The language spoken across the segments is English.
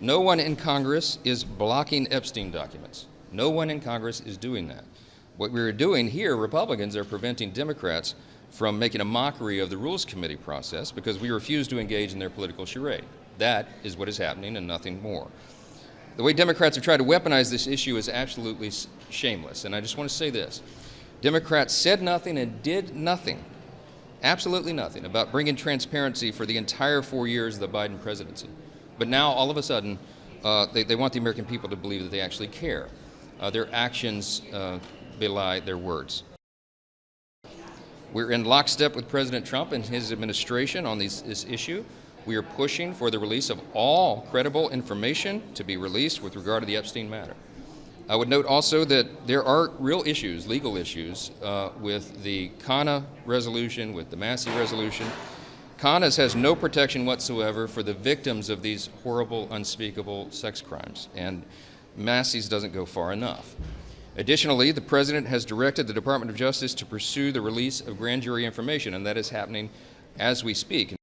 No one in Congress is blocking Epstein documents. No one in Congress is doing that. What we're doing here, Republicans are preventing Democrats from making a mockery of the Rules Committee process because we refuse to engage in their political charade. That is what is happening and nothing more. The way Democrats have tried to weaponize this issue is absolutely shameless. And I just want to say this. Democrats said nothing and did nothing, absolutely nothing, about bringing transparency for the entire 4 years of the Biden presidency. But now, all of a sudden, they want the American people to believe that they actually care. Their actions belie their words. We're in lockstep with President Trump and his administration on this issue. We are pushing for the release of all credible information to be released with regard to the Epstein matter. I would note also that there are real issues, legal issues, with the CANA resolution, with the Massey resolution. CANA's has no protection whatsoever for the victims of these horrible, unspeakable sex crimes, and Massey's doesn't go far enough. Additionally, the President has directed the Department of Justice to pursue the release of grand jury information, and that is happening as we speak.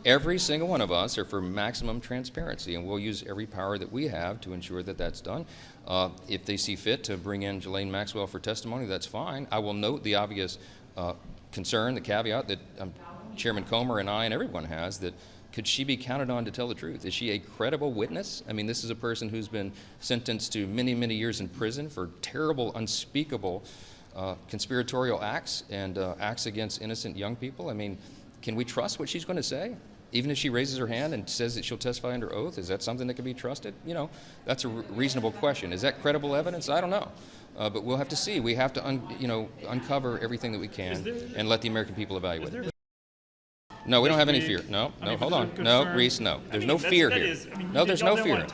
Every single one of us are for maximum transparency, and we'll use every power that we have to ensure that that's done. If they see fit to bring in Ghislaine Maxwell for testimony, that's fine. I will note the obvious concern, the caveat that Chairman Comer and I and everyone has, that could she be counted on to tell the truth? Is she a credible witness? I mean, this is a person who's been sentenced to many, many years in prison for terrible, unspeakable conspiratorial acts and acts against innocent young people. I mean, can we trust what she's going to say? Even if she raises her hand and says that she'll testify under oath, is that something that can be trusted? You know, that's a reasonable question. Is that credible evidence? I don't know. But we'll have to see. We have to, uncover everything that we can and let the American people evaluate it. No, we don't have any fear. No, hold on. No, Reese, no. There's no fear here. No, there's no fear.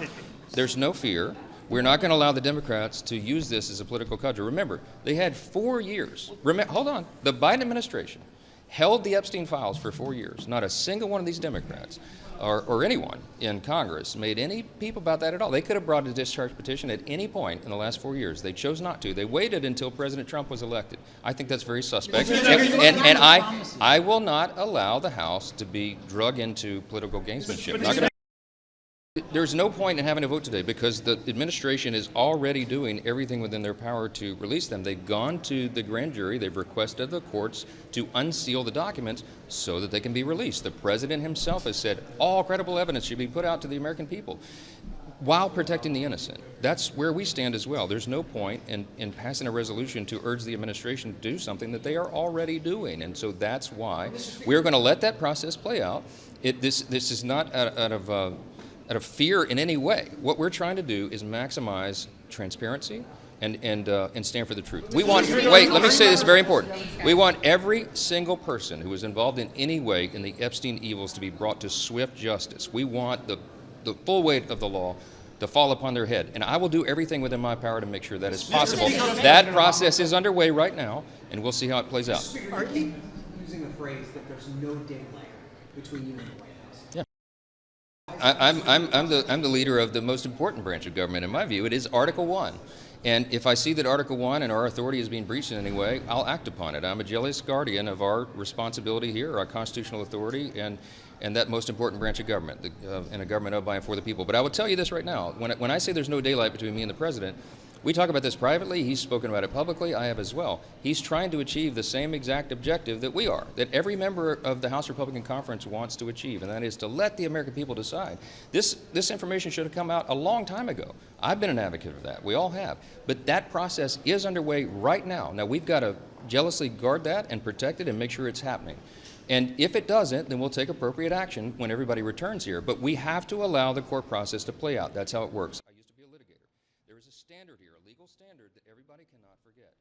There's no fear. We're not going to allow the Democrats to use this as a political cudgel. Remember, they had 4 years. Hold on. The Biden administration held the Epstein files for 4 years. Not a single one of these Democrats or anyone in Congress made any peep about that at all. They could have brought a discharge petition at any point in the last 4 years. They chose not to. They waited until President Trump was elected. I think that's very suspect. And I will not allow the House to be drug into political gamesmanship. There's no point in having a vote today because the administration is already doing everything within their power to release them. They've gone to the grand jury. They've requested the courts to unseal the documents so that they can be released. The president himself has said all credible evidence should be put out to the American people while protecting the innocent. That's where we stand as well. There's no point in passing a resolution to urge the administration to do something that they are already doing. And so that's why we're going to let that process play out. This is not out of fear in any way. What we're trying to do is maximize transparency and stand for the truth. We want, wait, let me say this, very important. We want every single person who was involved in any way in the Epstein evils to be brought to swift justice. We want the full weight of the law to fall upon their head. And I will do everything within my power to make sure that is possible. That process is underway right now, and we'll see how it plays out. Are you using the phrase that there's no daylight between you and the White House? Yeah. I'm the leader of the most important branch of government. In my view, it is Article 1. And if I see that Article 1 and our authority is being breached in any way, I'll act upon it. I'm a jealous guardian of our responsibility here, our constitutional authority, and that most important branch of government, and a government of, by, and for the people. But I will tell you this right now. When I say there's no daylight between me and the president, we talk about this privately. He's spoken about it publicly. I have as well. He's trying to achieve the same exact objective that we are, that every member of the House Republican Conference wants to achieve, and that is to let the American people decide. This information should have come out a long time ago. I've been an advocate of that. We all have. But that process is underway right now. Now, we've got to jealously guard that and protect it and make sure it's happening. And if it doesn't, then we'll take appropriate action when everybody returns here. But we have to allow the court process to play out. That's how it works. I used to be a litigator. There is a standard here, a legal standard that everybody cannot forget.